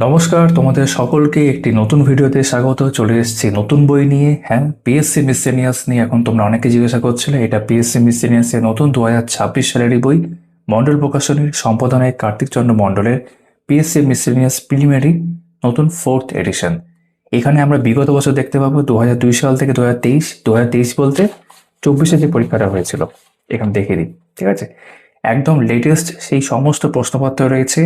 নমস্কার, তোমাদের সকলকে একটি নতুন ভিডিওতে স্বাগত। চলে এসেছি নতুন বই নিয়ে। হ্যাঁ, পিএসসি মিসেলিনিয়াস নিয়ে এখন তোমরা অনেকে জিজ্ঞাসা করছিলে। এটা পিএসসি মিসেলিনিয়াসের নতুন 2026 সালেরই বই। মন্ডল প্রকাশনীর সম্পাদনায় কার্তিক চন্দ্র মন্ডলের পিএসসি মিসেলিনিয়াস প্রিলিমিনারি নতুন 4th এডিশন। এখানে আমরা বিগত বছর দেখতে পাবো 2002 সাল থেকে 2023 বলতে 24-এ যে পরীক্ষাটা হয়েছিল এখানে দেখে দিই। ঠিক আছে, একদম লেটেস্ট সেই সমস্ত প্রশ্নপত্র রয়েছে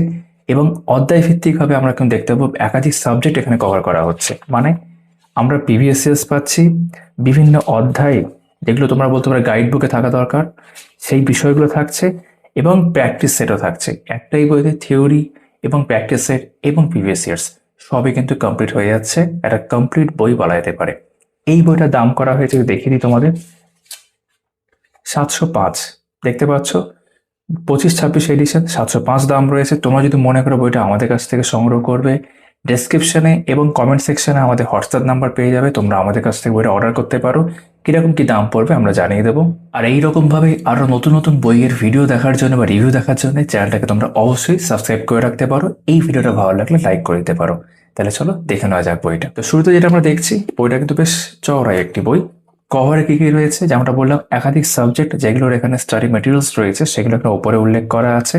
এবং অধ্যায় ভিত্তিকভাবে আমরা কিন্তু দেখতে পাবো একাধিক সাবজেক্ট এখানে কভার করা হচ্ছে। মানে আমরা প্রিভিয়াস পাচ্ছি, বিভিন্ন অধ্যায় যেগুলো তোমরা বলতে পারো গাইড বুকে থাকা দরকার সেই বিষয়গুলো থাকছে এবং প্র্যাকটিস সেটও থাকছে। একটাই বইতে থিওরি এবং প্র্যাকটিস সেট এবং প্রিভিয়াস ইয়ার্স সবই কিন্তু কমপ্লিট হয়ে যাচ্ছে। একটা কমপ্লিট বই বলা যেতে পারে। এই বইটার দাম করা হয়েছে, দেখিয়ে দিই তোমাদের, 705। দেখতে পাচ্ছ 25-26 এডিশন 705 দাম রয়েছে। তোমরা যদি মনে করো বইটা আমাদের কাছ থেকে সংগ্রহ করবে, ডেসক্রিপশনে এবং কমেন্ট সেকশনে আমাদের হোয়াটসঅ্যাপ নাম্বার পেয়ে যাবে। তোমরা আমাদের কাছ থেকে বইটা অর্ডার করতে পারো। কিরকম কি দাম পড়বে আমরা জানিয়ে দেবো। আর এইরকমভাবে আরও নতুন নতুন বইয়ের ভিডিও দেখার জন্য বা রিভিউ দেখার জন্য চ্যানেলটাকে তোমরা অবশ্যই সাবস্ক্রাইব করে রাখতে পারো। এই ভিডিওটা ভালো লাগলে লাইক করে দিতে পারো। তাহলে চলো দেখে নেওয়া যাক বইটা। তো শুরুতে যেটা আমরা দেখছি, বইটা কিন্তু বেশ চওড়াই একটি বই। কভারে কি কি রয়েছে, যেমনটা বললাম একাধিক সাবজেক্ট যেগুলোর এখানে স্টাডি মেটেরিয়ালস রয়েছে সেগুলো এখানে উপরে উল্লেখ করা আছে।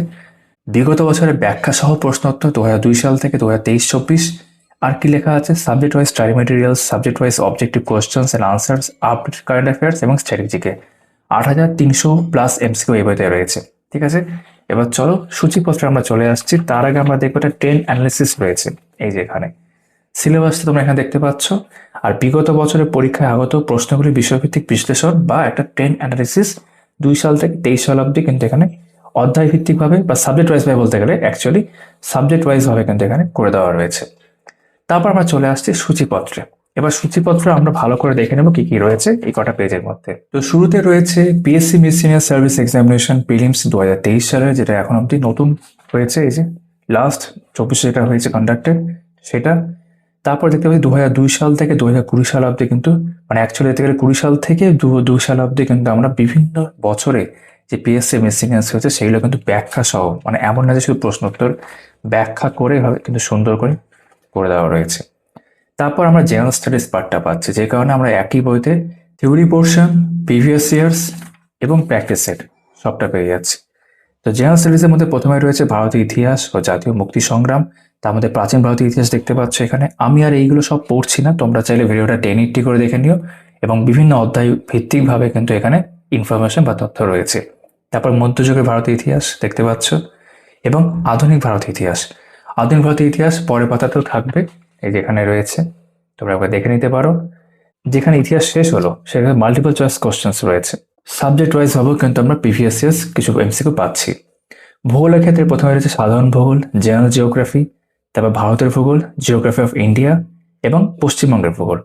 বিগত বছরের ব্যাখ্যা সহ প্রশ্নোত্তর 2002 সাল থেকে 2023-24। আর কি লেখা আছে, subject wise study materials, subject wise objective questions and answers, update current affairs এবং স্ট্র্যাটেজিকে 8300+ এমসিকিউ এই বইতে রয়েছে। ঠিক আছে, এবার চলো সূচিপত্রে আমরা চলে আসছি। তার আগে আমরা দেখবো একটা ট্রেন্ড অ্যানালিসিস রয়েছে এই যে এখানে। সিলেবাসটা তোমরা এখানে দেখতে পাচ্ছ। আর বিগত বছরের পরীক্ষায় আগত প্রশ্নগুলির বিষয়ভিত্তিক বিশ্লেষণ বা একটা ট্রেন্ড অ্যানালিসিস 2 সাল থেকে 23 সাল অব্দি কিন্তু এখানে অধ্যায় ভিত্তিকভাবে বা সাবজেক্ট ওয়াইজ ভাবে বলতে গেলে অ্যাকচুয়ালি সাবজেক্ট ওয়াইজ ভাবে কিন্তু এখানে করে দেওয়া রয়েছে। তারপর আমরা চলে আসছি সূচিপত্রে। এবার সূচিপত্র আমরা ভালো করে দেখে নেব কি কি রয়েছে এই কটা পেজের মধ্যে। তো শুরুতে রয়েছে PSC miscellaneous service examination prelims 2023 সালের, যেটা এখন অব্দি নতুন হয়েছে। এই যে লাস্ট 24 যেটা হয়েছে কন্ডাক্টেড সেটা। তারপর দেখতে পাচ্ছি 2002 সাল থেকে 2020 সাল অব্দি কিন্তু, মানে অ্যাকচুয়ালি দেখতে গেলে 20 সাল থেকে 2002 সাল অব্দি কিন্তু আমরা বিভিন্ন বছরে যে পিএসসি মিসেলিনিয়াস হয়েছে সেগুলো কিন্তু ব্যাখ্যা সহ, মানে এমন না যে শুধু প্রশ্নোত্তর, ব্যাখ্যা করে ভাবে কিন্তু সুন্দর করে করে দেওয়া রয়েছে। তারপর আমরা জেনারেল স্টাডিজ পার্টটা পাচ্ছি, যে কারণে আমরা একই বইতে থিওরি পোর্শন, প্রিভিয়াস ইয়ার্স এবং প্র্যাকটিস সেট সবটা পেয়ে যাচ্ছি। তো জেনারেল স্টাডিজের মধ্যে প্রথমে রয়েছে ভারতীয় ইতিহাস ও জাতীয় মুক্তি সংগ্রাম। তার মধ্যে প্রাচীন ভারতীয় ইতিহাস দেখতে পাচ্ছ এখানে। আমি আর এইগুলো সব পড়ছি না, তোমরা চাইলে ভিডিওটা 1080 করে দেখে নিও। এবং বিভিন্ন অধ্যায় ভিত্তিকভাবে কিন্তু এখানে ইনফরমেশন বা তথ্য রয়েছে। তারপর মধ্যযুগের ভারতীয় ইতিহাস দেখতে পাচ্ছ এবং আধুনিক ভারতীয় ইতিহাস। আধুনিক ভারতীয় ইতিহাস পরের পাতাতেও থাকবে, এই যেখানে রয়েছে, তোমরা একবার দেখে নিতে পারো। যেখানে ইতিহাস শেষ হলো সেখানে মাল্টিপল চয়েস কোশ্চেন্স রয়েছে। সাবজেক্ট ওয়াইজ ভাবেও কিন্তু আমরা প্রিভিয়াস ইয়ার্স কিছু এমসিকিউ পাচ্ছি। ভূগোলের ক্ষেত্রে প্রথমে রয়েছে সাধারণ ভূগোল, জেনারেল জিওগ্রাফি, তারপর ভারতের ভূগোল, জিওগ্রাফি অফ ইন্ডিয়া এবং পশ্চিমবঙ্গের ভূগোল।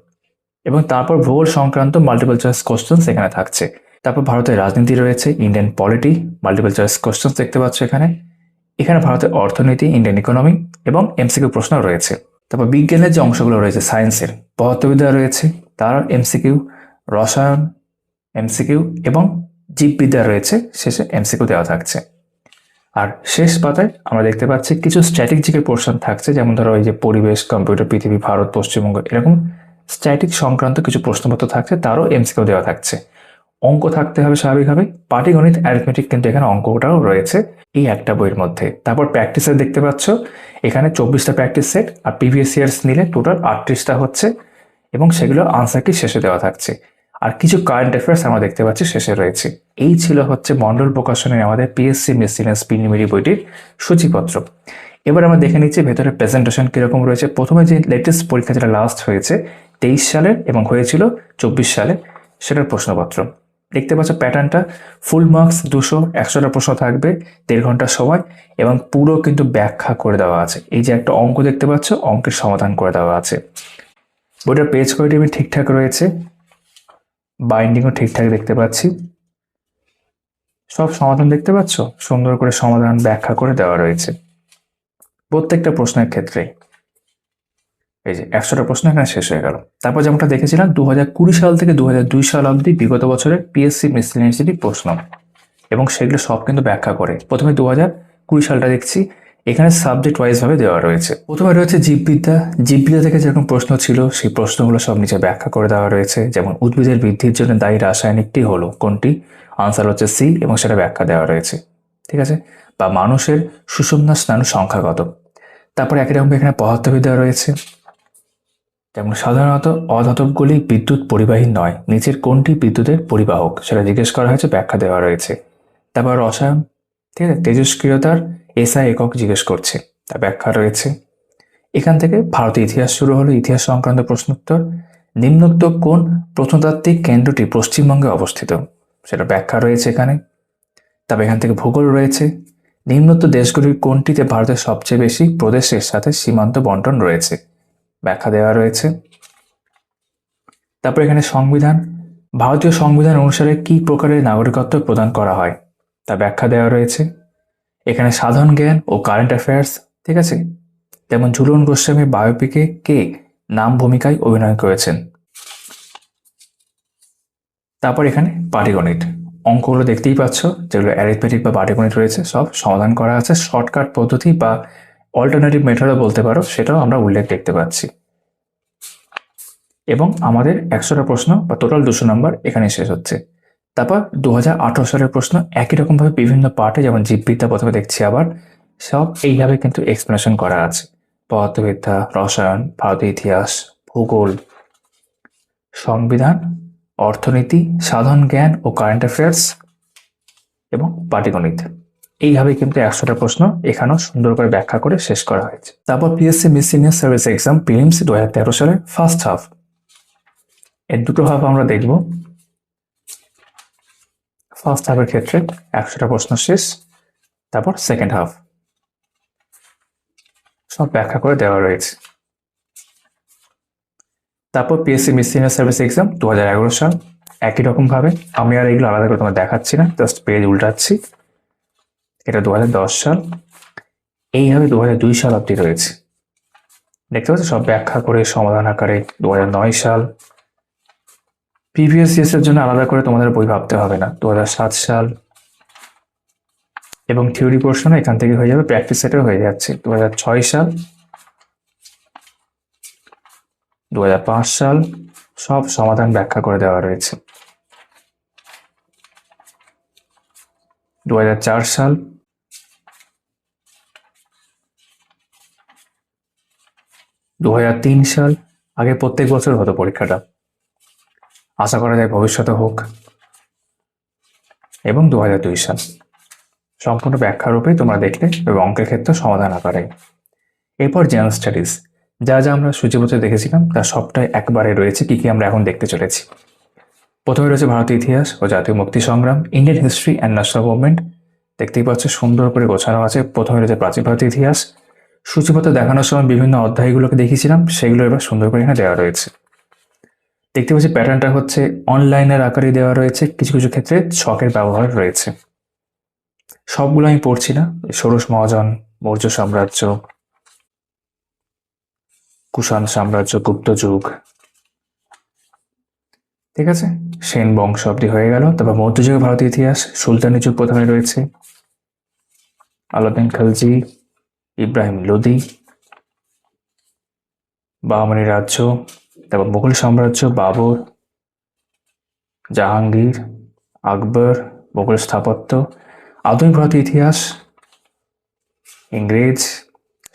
এবং তারপর ভূগোল সংক্রান্ত মাল্টিপল চয়েস কোশ্চেন্স এখানে থাকছে। তারপর ভারতের রাজনীতি রয়েছে, Indian polity, multiple choice questions দেখতে পাচ্ছ এখানে। এখানে ভারতের অর্থনীতি, ইন্ডিয়ান ইকোনমি এবং এমসিকিউ প্রশ্ন রয়েছে। তারপর বিজ্ঞানের যে অংশগুলো রয়েছে, সায়েন্সের পদার্থবিদ্যা রয়েছে, তার এমসিকিউ, রসায়ন এমসিকিউ এবং জীববিদ্যা রয়েছে, শেষে এমসিকিউ দেওয়া থাকছে। আর শেষ পাতায় আমরা দেখতে পাচ্ছি কিছু স্ট্র্যাটেজিকের পোর্শন থাকছে, যেমন ধরো এই যে পরিবেশ, কম্পিউটার, পৃথিবী, ভারত, পশ্চিমবঙ্গ, এরকম স্ট্যাটিক সংক্রান্ত কিছু প্রশ্নপত্র থাকছে, তারও এমসিকিউ দেওয়া থাকছে। অঙ্ক থাকতে হবে স্বাভাবিকভাবে, পাটিগণিত, অ্যারিথমেটিক কিন্তু এখানে অঙ্কটাও রয়েছে এই একটা বইয়ের মধ্যে। তারপর প্র্যাকটিস সেট দেখতে পাচ্ছ এখানে 24টা প্র্যাকটিস সেট, আর প্রিভিয়াস ইয়ার্স নিলে টোটাল 38টা হচ্ছে এবং সেগুলো আনসার কি শেষে দেওয়া থাকছে। আর কিছু কারেন্ট অ্যাফেয়ার্স আমরা দেখতে পাচ্ছি শেষে রয়েছে। এই ছিল হচ্ছে মন্ডল প্রকাশনের আমাদের পিএসসি মিসেলিনিয়াস প্রিলিমিনারি বইটির সূচিপত্র। এবার আমরা দেখে নিচ্ছি ভেতরে প্রেজেন্টেশন কিরকম রয়েছে। প্রথমে যে লেটেস্ট পরীক্ষা যেটা লাস্ট হয়েছে 23 সালের এবং হয়েছিল 24 সালে, সেটার প্রশ্নপত্র দেখতে পাচ্ছ। প্যাটার্নটা ফুল মার্কস 200, 100টা প্রশ্ন থাকবে, 1.5 ঘন্টার সময় এবং পুরো কিন্তু ব্যাখ্যা করে দেওয়া আছে। এই যে একটা অঙ্ক দেখতে পাচ্ছ, অঙ্কের সমাধান করে দেওয়া আছে। বইটার পেজ কোয়ালিটি ঠিকঠাক রয়েছে, বাইন্ডিংও ঠিকঠাক দেখতে পাচ্ছি, সব সমাধান দেখতে পাচ্ছ, সুন্দর করে সমাধান ব্যাখ্যা করে দেওয়া রয়েছে প্রত্যেকটা প্রশ্নের ক্ষেত্রে। এই যে 100টা প্রশ্ন এখানে শেষ হয়ে গেল। তারপর যেমনটা দেখেছিলাম 2020 সাল থেকে 2002 সাল অব্দি বিগত বছরের পিএসসি মিসেলিনিয়াস প্রশ্ন এবং সেগুলো সব কিন্তু ব্যাখ্যা করে। প্রথমে 2020 সালটা দেখছি, এখানে সাবজেক্ট ওয়াইজ ভাবে দেওয়া রয়েছে। প্রথমে রয়েছে জীববিদ্যা। জীববিদ্যা থেকে যেরকম প্রশ্ন ছিল সেই প্রশ্নগুলো সব নিচে ব্যাখ্যা করে দেওয়া রয়েছে। যেমন উদ্ভিদের বৃদ্ধির জন্য দায়ী রাসায়নিকটি হলো কোনটি? আনসার হচ্ছে সি, এবং সেটা ব্যাখ্যা দেওয়া রয়েছে। ঠিক আছে। বা মানুষের সুষুম্না স্নায়ু সংখ্যা কত? তারপর একই রকম এখানে পদার্থবিদ্যা রয়েছে। যেমন সাধারণত অধাতবগুলি বিদ্যুৎ পরিবাহী নয়, নিচের কোনটি বিদ্যুতের পরিবাহক? সেটা জিজ্ঞেস করা হয়েছে, ব্যাখ্যা দেওয়া রয়েছে। তারপর রসায়ন, ঠিক আছে, তেজস্ক্রিয়তার এসআই একক জিজ্ঞেস করছে, তার ব্যাখ্যা রয়েছে। এখান থেকে ভারতের ইতিহাস শুরু হলো, ইতিহাস সংক্রান্ত প্রশ্নোত্তর। নিম্নোক্ত কোন প্রত্নতাত্ত্বিক কেন্দ্রটি পশ্চিমবঙ্গে অবস্থিত? সেটা ব্যাখ্যা রয়েছে এখানে। তবে এখান থেকে ভূগোল রয়েছে। নিম্নোক্ত দেশগুলির কোনটিতে ভারতের সবচেয়ে বেশি প্রদেশের সাথে সীমান্ত বন্টন রয়েছে? ব্যাখ্যা দেওয়া রয়েছে। তারপর এখানে সংবিধান। ভারতীয় সংবিধান অনুসারে কি প্রকারের নাগরিকত্ব প্রদান করা হয়? তা ব্যাখ্যা দেওয়া রয়েছে। এখানে সাধারণ জ্ঞান ও কারেন্ট অ্যাফেয়ার্স, ঠিক আছে। যেমন ঝুলন গোস্বামী বায়োপিকে কে নাম ভূমিকায় অভিনয় করেছেন? তারপর এখানে পাটিগণিত। অঙ্কগুলো দেখতেই পাচ্ছ, যেগুলো অ্যারিথমেটিক বা পাটিগণিত রয়েছে সব সমাধান করা আছে। শর্টকাট পদ্ধতি বা অল্টারনেটিভ মেথডও বলতে পারো, সেটাও আমরা উল্লেখ দেখতে পাচ্ছি। এবং আমাদের 100টা প্রশ্ন বা টোটাল 200 নম্বর এখানে শেষ হচ্ছে। তারপর 2018 সালের প্রশ্ন একই রকমভাবে বিভিন্ন পার্টে, যেমন জীববিদ্যা প্রথমে দেখছি, আবার সব এইভাবে কিন্তু এক্সপ্লেনেশন করা আছে। পদার্থবিদ্যা, রসায়ন, ভারতীয় ইতিহাস, ভূগোল, সংবিধান, অর্থনীতি, সাধারণ জ্ঞান ও কারেন্ট অ্যাফেয়ার্স এবং পাটিগণিত, এইভাবে কিন্তু 100টা প্রশ্ন এখানেও সুন্দর করে ব্যাখ্যা করে শেষ করা হয়েছে। তারপর পিএসসি মিসসেলিনিয়াস সার্ভিস এক্সাম প্রিলিমস 2013 সালের ফার্স্ট হাফ, এর দুটো হাফ আমরা দেখব। ফার্স্ট হাফের ক্ষেত্রে 100টা প্রশ্ন শেষ, তারপর সেকেন্ড হাফ সব ব্যাখ্যা করে দেওয়া রয়েছে। তারপর পিএসসি মিসসেলিনিয়াস সার্ভিস এক্সাম 2011 সাল, একই রকম ভাবে। আমি আর এগুলো আলাদা করে তোমার দেখাচ্ছি না, জাস্ট পেজ উল্টাচ্ছি। এটা 2010 সাল, এইভাবে 2002 সাল অব্দি রয়েছে, দেখতে পাচ্ছ সব ব্যাখ্যা করে সমাধান আকারে। 2009 সাল, প্রিভিয়াস ইয়ার্সের জন্য আলাদা করে তোমাদের বই ভাবতে হবে না। 2007 সাল, এবং থিওরি পোর্শন এখান থেকে হয়ে যাবে, প্র্যাকটিস সেটও হয়ে যাচ্ছে। 2006 সাল, 2005 সাল, সব সমাধান ব্যাখ্যা করে দেওয়া রয়েছে। 2004 সাল, 2003 সাল, আগে প্রত্যেক বছর হতো পরীক্ষাটা, আশা করা যায় ভবিষ্যতে হোক। এবং 2002 সাল, সম্পূর্ণ ব্যাখ্যা রূপে তোমরা দেখলে, এবং অঙ্কের ক্ষেত্রে সমাধান আকারে। এরপর জেনারেল স্টাডিজ, যা যা আমরা সূচিপত্রে দেখেছিলাম তার সবটাই একবারে রয়েছে। কি কি আমরা এখন দেখতে চলেছি? প্রথমে রয়েছে ভারতীয় ইতিহাস ও জাতীয় মুক্তি সংগ্রাম, Indian history and national movement, দেখতেই পাচ্ছ সুন্দর করে গোছানো আছে। প্রথমে রয়েছে প্রাচীন ভারতীয় ইতিহাস, সূচিপত্র দেখানোর সময় বিভিন্ন অধ্যায়গুলোকে দেখিয়েছিলাম, সেগুলো এবার সুন্দর করে এখানে দেওয়া রয়েছে। দেখতে পাচ্ছি প্যাটার্নটা হচ্ছে অনলাইনের আকারে দেওয়া রয়েছে, কিছু কিছু ক্ষেত্রে ছকের ব্যবহার রয়েছে। সবগুলো আমি পড়ছি না। ষোড়শ মহাজন, মৌর্য সাম্রাজ্য, কুষাণ সাম্রাজ্য, গুপ্ত যুগ, ঠিক আছে, সেন বংশ অব্দি হয়ে গেল। তারপর মধ্যযুগের ভারতীয় ইতিহাস, সুলতানি যুগ প্রথমে রয়েছে, আলাউদ্দিন খলজি, ইব্রাহিম লোদি, বাহমানি রাজ্য, তারপর মুঘল সাম্রাজ্য, বাবর, জাহাঙ্গীর, আকবর, মুঘল স্থাপত্য, আধুনিক ভারতীয় ইতিহাস, ইংরেজ,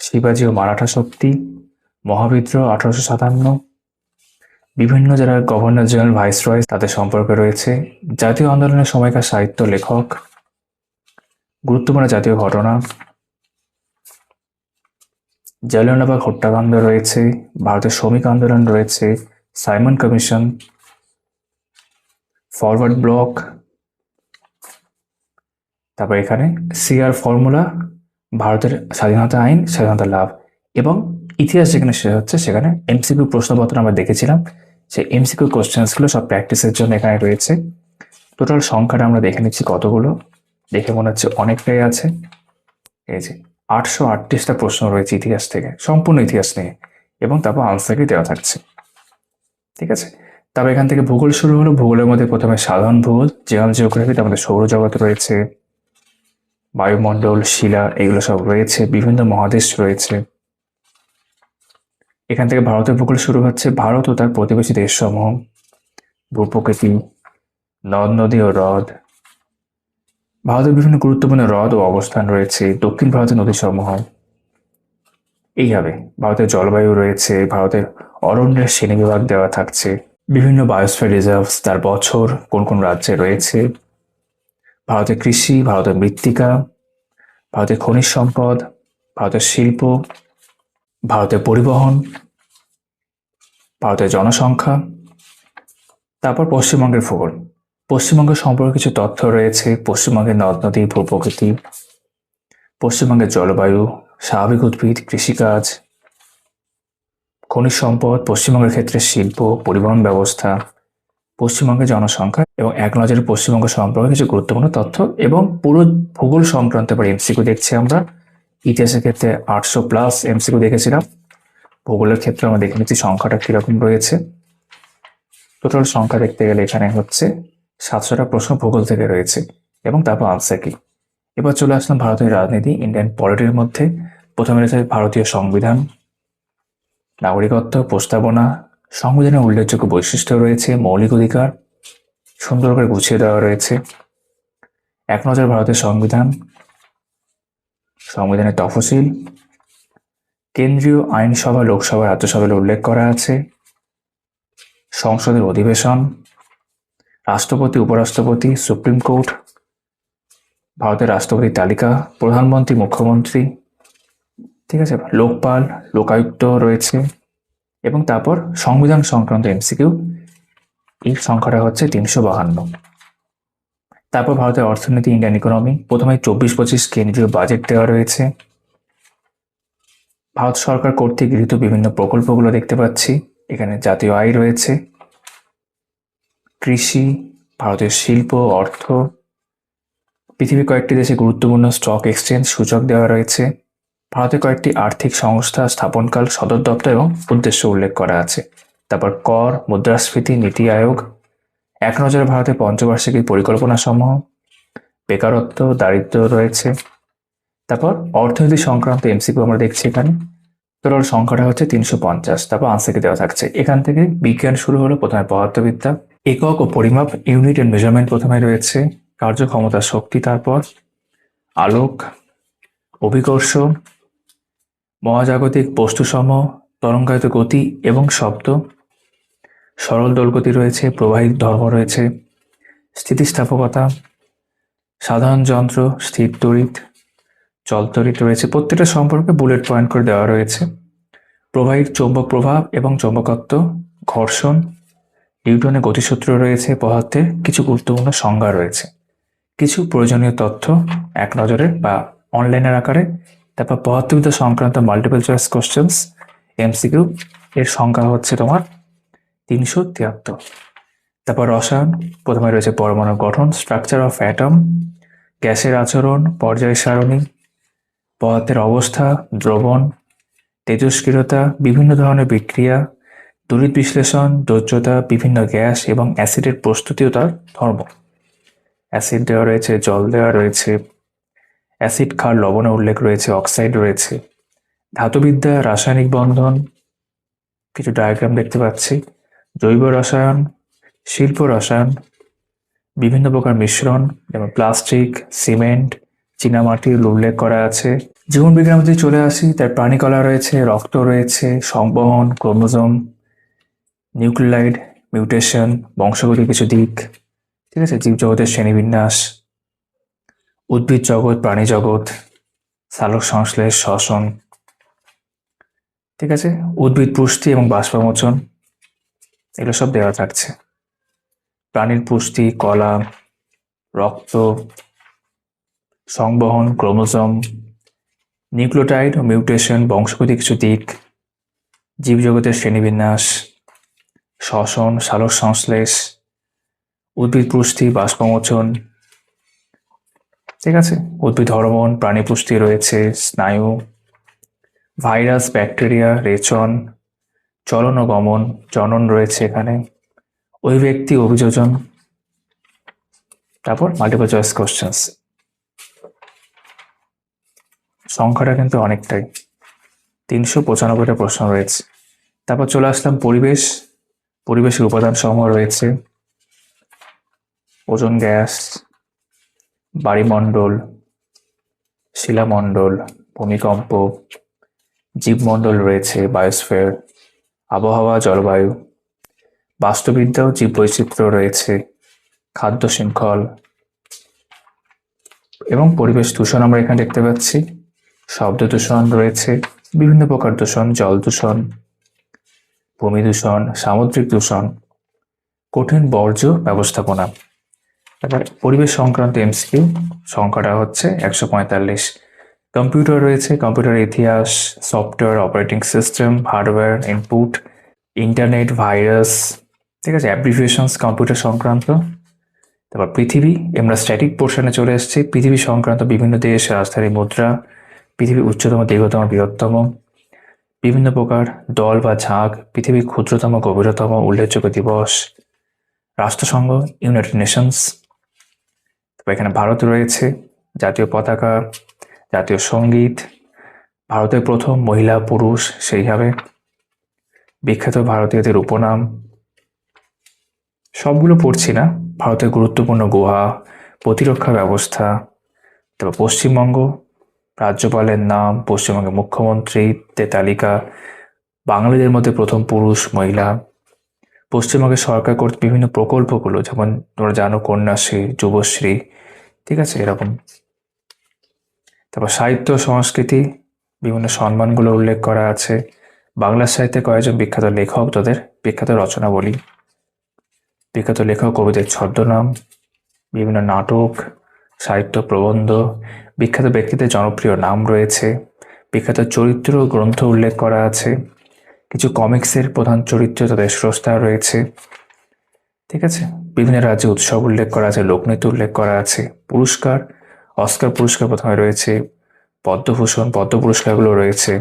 শিবাজি ও মারাঠা শক্তি, মহাবিদ্রোহ 1857, বিভিন্ন যারা গভর্নর জেনারেল, ভাইসরয়, তাদের সম্পর্কে রয়েছে, জাতীয় আন্দোলনের সময়কার সাহিত্য, লেখক, গুরুত্বপূর্ণ জাতীয় ঘটনা, জালিয়ানওয়ালাবাগ হত্যাকাণ্ড রয়েছে, ভারতের শ্রমিক আন্দোলন রয়েছে, সাইমন কমিশন, ফরওয়ার্ড ব্লক, তারপর এখানে সিআর ফর্মুলা, ভারতের স্বাধীনতা আইন, স্বাধীনতা লাভ, এবং ইতিহাস যেখানে শেষ হচ্ছে সেখানে এমসিকিউ প্রশ্নপত্র আমরা দেখেছিলাম, সেই এমসিকিউ কোশ্চেন্সগুলো সব প্র্যাকটিসের জন্য এখানে রয়েছে। টোটাল সংখ্যাটা আমরা দেখে নিচ্ছি কতগুলো, দেখে মনে হচ্ছে অনেকটাই আছে। এই যে 838টা প্রশ্ন রয়েছে ইতিহাস থেকে, সম্পূর্ণ ইতিহাস নিয়ে, এবং তারপর আনসারই দেওয়া থাকছে, ঠিক আছে। তারপর এখান থেকে ভূগোল শুরু হলো। ভূগোলের মধ্যে প্রথমে সাধারণ ভূগোল, জেনারেল জিওগ্রাফিতে আমাদের সৌরজগৎ রয়েছে, বায়ুমণ্ডল, শিলা এগুলো সব রয়েছে, বিভিন্ন মহাদেশ রয়েছে। এখান থেকে ভারতের ভূগোল শুরু হচ্ছে। ভারত ও তার প্রতিবেশী দেশসমূহ, ভূপ্রকৃতি, নদ নদী ও হ্রদ। ভারতের বিভিন্ন গুরুত্বপূর্ণ হ্রদ ও অবস্থান রয়েছে। দক্ষিণ ভারতের নদীসমূহ। এইভাবে ভারতের জলবায়ু রয়েছে, ভারতের অরণ্যের শ্রেণীবিভাগ দেওয়া থাকছে, বিভিন্ন বায়োস্ফিয়ার রিজার্ভস, তার বছর, কোন কোন রাজ্যে রয়েছে, ভারতের কৃষি, ভারতের মৃত্তিকা, ভারতের খনিজ সম্পদ, ভারতের শিল্প, ভারতের পরিবহন, ভারতের জনসংখ্যা। তারপর পশ্চিমবঙ্গের ভূগোল। পশ্চিমবঙ্গের সম্পর্কে কিছু তথ্য রয়েছে। পশ্চিমবঙ্গের নদ নদী, ভূপ্রকৃতি, পশ্চিমবঙ্গের জলবায়ু, স্বাভাবিক উদ্ভিদ, কৃষিকাজ, খনিজ সম্পদ, পশ্চিমবঙ্গের ক্ষেত্রে শিল্প, পরিবহন ব্যবস্থা, পশ্চিমবঙ্গের জনসংখ্যা এবং এক নজরে পশ্চিমবঙ্গ সম্পর্কে কিছু গুরুত্বপূর্ণ তথ্য এবং পুরো ভূগোল সংক্রান্ত এবার এমসিকিউ দেখছি আমরা। ইতিহাসের ক্ষেত্রে 800+ এমসিকিউ দেখেছিলাম। ভূগোলের ক্ষেত্রে আমরা দেখে নিচ্ছি সংখ্যাটা কিরকম রয়েছে। টোটাল সংখ্যা দেখতে গেলে এখানে হচ্ছে 700টা প্রশ্ন ভূগোল থেকে রয়েছে এবং তারপর আনসার কি। এবার চলে আসলাম ভারতের রাজনীতি, ইন্ডিয়ান পলিটির মধ্যে। প্রথমে রয়েছে ভারতীয় সংবিধান, নাগরিকত্ব, প্রস্তাবনা। সংবিধানের উল্লেখযোগ্য বৈশিষ্ট্য রয়েছে, মৌলিক অধিকার সুন্দর করে গুছিয়ে দেওয়া রয়েছে। এক নজর ভারতের সংবিধান, সংবিধানের তফসিল, কেন্দ্রীয় আইনসভা, লোকসভা, রাজ্যসভার উল্লেখ করা আছে, সংসদের অধিবেশন, রাষ্ট্রপতি, উপরাষ্ট্রপতি, সুপ্রিম কোর্ট, ভারতের রাষ্ট্রপতির তালিকা, প্রধানমন্ত্রী, মুখ্যমন্ত্রী, ঠিক আছে, লোকপাল, লোকায়ুক্ত রয়েছে এবং তারপর সংবিধান সংক্রান্ত এমসিকিউ। এই সংখ্যাটা হচ্ছে 352। তারপর ভারতের অর্থনীতি, ইন্ডিয়ান ইকোনমি। প্রথমে 24-25 কেন্দ্রীয় বাজেট দেওয়া রয়েছে। ভারত সরকার কর্তৃক গৃহীত বিভিন্ন প্রকল্পগুলো দেখতে পাচ্ছি। এখানে জাতীয় আয় রয়েছে, কৃষি, ভারতের শিল্প, অর্থ, পৃথিবীর কয়েকটি দেশে গুরুত্বপূর্ণ স্টক এক্সচেঞ্জ সূচক দেওয়া রয়েছে। ভারতের কয়েকটি আর্থিক সংস্থা, স্থাপনকাল, সদর দপ্তর এবং উদ্দেশ্য উল্লেখ করা আছে। তারপর কর, মুদ্রাস্ফীতি, নীতি আয়োগ, এক নজরে ভারতের পঞ্চবার্ষিকী পরিকল্পনা সমূহ, বেকারত্ব, দারিদ্র্য রয়েছে। তারপর অর্থনীতি সংক্রান্ত এমসিকিউ আমরা দেখছি এখানে। টোটাল সংখ্যাটা হচ্ছে 350। তারপর আনসারকে দেওয়া থাকছে। এখান থেকে বিজ্ঞান শুরু হলো। প্রথমে পদার্থবিদ্যা, একক ও পরিমাপ, ইউনিট এন্ড মেজারমেন্ট প্রথমে রয়েছে, কার্যক্ষমতা, শক্তি, তারপর আলোক, অভিকর্ষ, মহাজাগতিক বস্তুসমূহ, তরঙ্গায়িত গতি এবং শব্দ, সরল দোলগতি রয়েছে, প্রবাহিত ধর্ম রয়েছে, স্থিতিস্থাপকতা, সাধারণ যন্ত্র, স্থির তড়িৎ, চল তড়িৎ রয়েছে। প্রত্যেকটা সম্পর্কে বুলেট পয়েন্ট করে দেওয়া রয়েছে। প্রবাহিত চৌম্বক প্রভাব এবং চৌম্বকত্ব, ঘর্ষণ, নিউটনের গতিসূত্র রয়েছে। পদার্থের কিছু গুরুত্বপূর্ণ সংজ্ঞা রয়েছে, কিছু প্রয়োজনীয় তথ্য এক নজরে বা অনলাইনের আকারে। তারপর পদার্থবিদ্যা সংক্রান্ত মাল্টিপল চয়েস কোশ্চেন্স এমসিকিউ, এর সংখ্যা হচ্ছে তোমার 373। তারপর রসায়ন, প্রথমে রয়েছে পরমাণু গঠন, স্ট্রাকচার অফ অ্যাটম, গ্যাসের আচরণ, পর্যায় সারণী, পদার্থের অবস্থা, দ্রবণ, তেজস্ক্রিয়তা, বিভিন্ন ধরনের বিক্রিয়া, তড়িৎ বিশ্লেষণ, দ্রব্যতা, বিভিন্ন গ্যাস এবং অ্যাসিডের প্রস্তুতি ও তার ধর্ম। অ্যাসিড দেওয়া রয়েছে, জল দেওয়া রয়েছে, অ্যাসিড ক্ষার, লবণের উল্লেখ রয়েছে, অক্সাইড রয়েছে। ধাতুবিদ্যা, রাসায়নিক বন্ধন, কিছু ডায়াগ্রাম দেখতে পাচ্ছি, জৈব রসায়ন, শিল্প রসায়ন, বিভিন্ন প্রকার মিশ্রণ যেমন প্লাস্টিক, সিমেন্ট, চীনামাটির উল্লেখ করা আছে। জীবন বিজ্ঞান যদি চলে আসি, তার প্রাণীকলা রয়েছে, রক্ত রয়েছে, সংবহন, ক্রোমোজোম, নিউক্লিওটাইড, মিউটেশন, বংশগতির কিছু দিক, ঠিক আছে, জীবজগতের শ্রেণীবিন্যাস, উদ্ভিদ জগৎ, প্রাণী জগৎ, সালোক সংশ্লেষ, শ্বসন, ঠিক আছে, উদ্ভিদ পুষ্টি এবং বাষ্পমোচন, এগুলো সব দেওয়া থাকছে। প্রাণীর পুষ্টি, কলা, রক্ত, সংবহন, ক্রোমোজোম, নিউক্লিওটাইড ও মিউটেশন, বংশগতির কিছু দিক, জীবজগতের শ্রেণীবিন্যাস, শ্বসন, সালোক সংশ্লেষ, উদ্ভিদ পুষ্টি, বাষ্পমোচন, ঠিক আছে, উদ্ভিদ হরমোন, প্রাণী পুষ্টি রয়েছে, স্নায়ু, ভাইরাস, ব্যাকটেরিয়া, রেচন, চলন ও গমন, জনন রয়েছে এখানে, অভিব্যক্তি, অভিযোজন। তারপর মাল্টিপল চয়েস কোশ্চেন্স। সংখ্যাটা কিন্তু অনেকটাই, 395টা প্রশ্ন রয়েছে। তারপর চলে আসলাম পরিবেশ। পরিবেশের উপাদান সমূহ রয়েছে ওজোন গ্যাস, বায়ুমণ্ডল, শিলামণ্ডল, ভূমিকম্প, জীবমণ্ডল রয়েছে বায়োস্ফিয়ার, আবহাওয়া, জলবায়ু, বাস্তুবিদ্যা ও জীববৈচিত্র্য রয়েছে, খাদ্য শৃঙ্খল এবং পরিবেশ দূষণ আমরা এখানে দেখতে পাচ্ছি। শব্দ দূষণ রয়েছে, বিভিন্ন প্রকার দূষণ, জল দূষণ, ভূমি দূষণ, সামুদ্রিক দূষণ, কঠিন বর্জ্য ব্যবস্থাপনা। এবার পরিবেশ সংক্রান্ত এমসিকিউ সংখ্যাটা হচ্ছে 145। কম্পিউটার রয়েছে, কম্পিউটারের ইতিহাস, software, operating system, hardware, input, internet, virus, ঠিক আছে, অ্যাব্রিভিয়েশনস কম্পিউটার সংক্রান্ত। তারপর পৃথিবী, আমরা স্ট্যাটিক পোর্শনে চলে এসেছি। পৃথিবী সংক্রান্ত বিভিন্ন দেশ, রাজধানী, মুদ্রা, পৃথিবীর উচ্চতম, দীর্ঘতম, বৃহত্তম, বিভিন্ন প্রকার দল বা ঝাঁক, পৃথিবীর ক্ষুদ্রতম, গভীরতম, উল্লেখযোগ্য দিবস, রাষ্ট্রসংঘ, ইউনাইটেড নেশনস। তারপর এখানে ভারত রয়েছে, জাতীয় পতাকা, জাতীয় সঙ্গীত, ভারতের প্রথম মহিলা পুরুষ সেইভাবে, বিখ্যাত ভারতীয়দের উপনাম, সবগুলো পড়ছি না। ভারতের গুরুত্বপূর্ণ গুহা, প্রতিরক্ষা ব্যবস্থা, তারপর পশ্চিমবঙ্গ, রাজ্যপালের নাম, পশ্চিমবঙ্গের মুখ্যমন্ত্রীদের তালিকা, বাঙালিদের মধ্যে প্রথম পুরুষ, মহিলা, পশ্চিমবঙ্গের সরকার কর্তৃক বিভিন্ন প্রকল্পগুলো, যেমন তোমরা জানো কন্যাশ্রী, যুবশ্রী, ঠিক আছে, এরকম। তারপর সাহিত্য সংস্কৃতি, বিভিন্ন সম্মানগুলো উল্লেখ করা আছে। বাংলা সাহিত্যে কয়েকজন বিখ্যাত লেখক, তাদের বিখ্যাত রচনাবলী, বিখ্যাত লেখক কবিদের ছদ্মনাম, বিভিন্ন নাটক, সাহিত্য, প্রবন্ধ, বিখ্যাত ব্যক্তিদের জনপ্রিয় নাম রয়েছে, বিখ্যাত চরিত্র গ্রন্থ উল্লেখ করা আছে, কিছু কমিক্সের প্রধান চরিত্র, তাদের স্রষ্টা রয়েছে, ঠিক আছে। বিভিন্ন রাজ্যে উৎসব উল্লেখ করা আছে, লোকনৃত্য উল্লেখ করা আছে, পুরস্কার, অস্কার পুরস্কার প্রথমে রয়েছে, পদ্মভূষণ, পদ্ম পুরস্কারগুলো রয়েছে,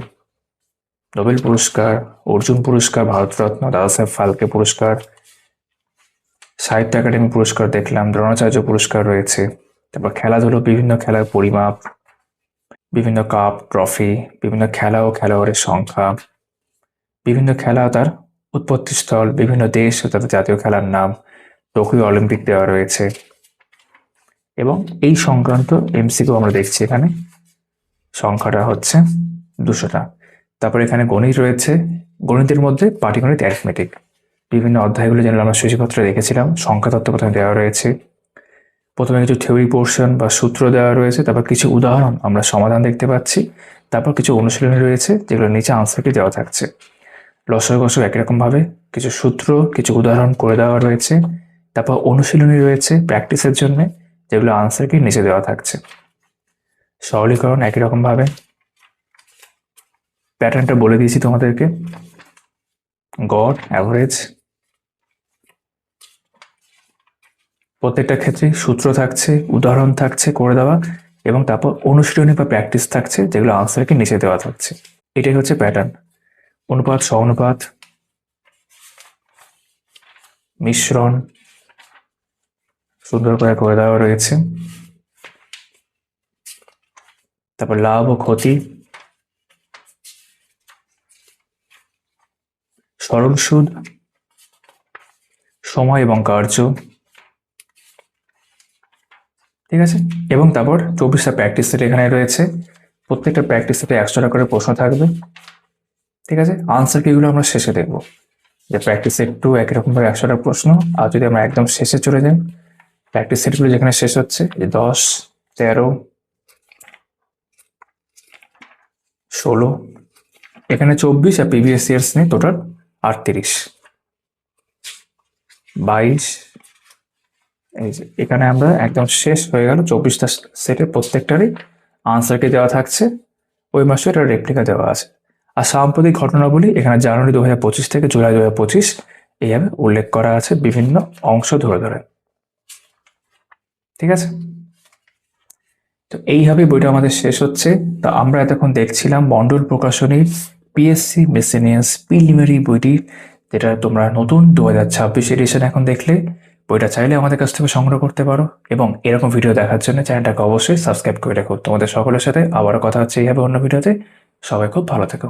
নোবেল পুরস্কার, অর্জুন পুরস্কার, ভারতরত্ন, দাদাসাহেব ফালকে পুরস্কার, সাহিত্য একাডেমি পুরস্কার দেখলাম, দ্রোণাচার্য পুরস্কার রয়েছে। তারপর খেলাধুলো, বিভিন্ন খেলার পরিমাপ, বিভিন্ন কাপ, ট্রফি, বিভিন্ন খেলা ও খেলোয়াড়ের সংখ্যা, বিভিন্ন খেলা তার উৎপত্তিস্থল, বিভিন্ন দেশ ও তাদের জাতীয় খেলার নাম, টোকিও অলিম্পিক দেওয়া রয়েছে। এবং এই সংক্রান্ত এমসিকিউ আমরা দেখছি এখানে, সংখ্যাটা হচ্ছে 200টা। তারপর এখানে গণিত রয়েছে, গণিতের মধ্যে পাটিগণিত, অ্যারিথমেটিক, বিভিন্ন অধ্যায়গুলো যেন আমরা সূচিপত্রে রেখেছিলাম। সংখ্যা তত্ত্ব প্রথমে দেওয়া রয়েছে, প্রথমে কিছু থিওরি পোর্শন বা সূত্র দেওয়া রয়েছে, তারপর কিছু উদাহরণ, আমরা সমাধান দেখতে পাচ্ছি, তারপর কিছু অনুশীলনী রয়েছে যেগুলো নিচে আনসারটি দেওয়া থাকছে। লসাগু গসাগু একই রকমভাবে কিছু সূত্র, কিছু উদাহরণ করে দেওয়া রয়েছে, তারপর অনুশীলনী রয়েছে প্র্যাকটিসের জন্য, যেগুলো আনসারকে নিচে দেওয়া থাকছে। সরলীকরণ একই রকমভাবে, প্যাটার্নটা বলে দিয়েছি তোমাদেরকে, গড়, অ্যাভারেজ, প্রত্যেকটা ক্ষেত্রে সূত্র থাকছে, উদাহরণ থাকছে করে দেওয়া, এবং তারপর অনুশীলনী বা প্র্যাকটিস থাকছে, যেগুলো আনসারকে নিচে দেওয়া থাকছে। এটাই হচ্ছে প্যাটার্ন। অনুপাত, সমানুপাত, মিশ্রণ সুন্দর করে দেওয়া রয়েছে। তারপর লাভ ও ক্ষতি, সরল সুদ, সময় এবং কার্য, ঠিক আছে। এবং তারপর 24টা প্র্যাকটিস সেট এখানে রয়েছে, প্রত্যেকটা প্র্যাকটিস সেটে 100টা করে প্রশ্ন থাকবে, ঠিক আছে। আনসার কিগুলো আমরা শেষে দেখবো, যে প্র্যাকটিস সেট 2 একই রকমভাবে 100টা প্রশ্ন। আর যদি আমরা একদম শেষে চলে যাই, প্র্যাকটিস সেটগুলো যেখানে শেষ হচ্ছে, যে 10, 13, 16, এখানে 24, আর প্রিভিয়াস ইয়ার্স নেই, টোটাল 38, 22, এই যে এখানে আমরা একদম শেষ হয়ে গেল। 24টা সেটের প্রত্যেকটারই আনসারকে দেওয়া থাকছে, ওই মাসে এটা রেপ্লিকা দেওয়া আছে। আর সাম্প্রতিক ঘটনাবলী এখানে জানুয়ারি 2025 থেকে জুলাই 2025 এইভাবে উল্লেখ করা আছে, বিভিন্ন অংশ ধরে ধরে, ঠিক আছে। তো এইভাবে বইটা আমাদের শেষ হচ্ছে। তো আমরা এতক্ষণ দেখছিলাম মন্ডল প্রকাশনীর পিএসসি মিসেলিনিয়াস প্রিলিমিনারি বইটি, যেটা তোমরা নতুন 2026 এডিশন এখন দেখলে। বইটা চাইলে আমাদের কাছ থেকে সংগ্রহ করতে পারো এবং এরকম ভিডিও দেখার জন্য চ্যানেলটাকে অবশ্যই সাবস্ক্রাইব করে রাখো। তোমাদের সকলের সাথে আবারও কথা হচ্ছে এইভাবে অন্য ভিডিওতে। সবাই খুব ভালো থেকো।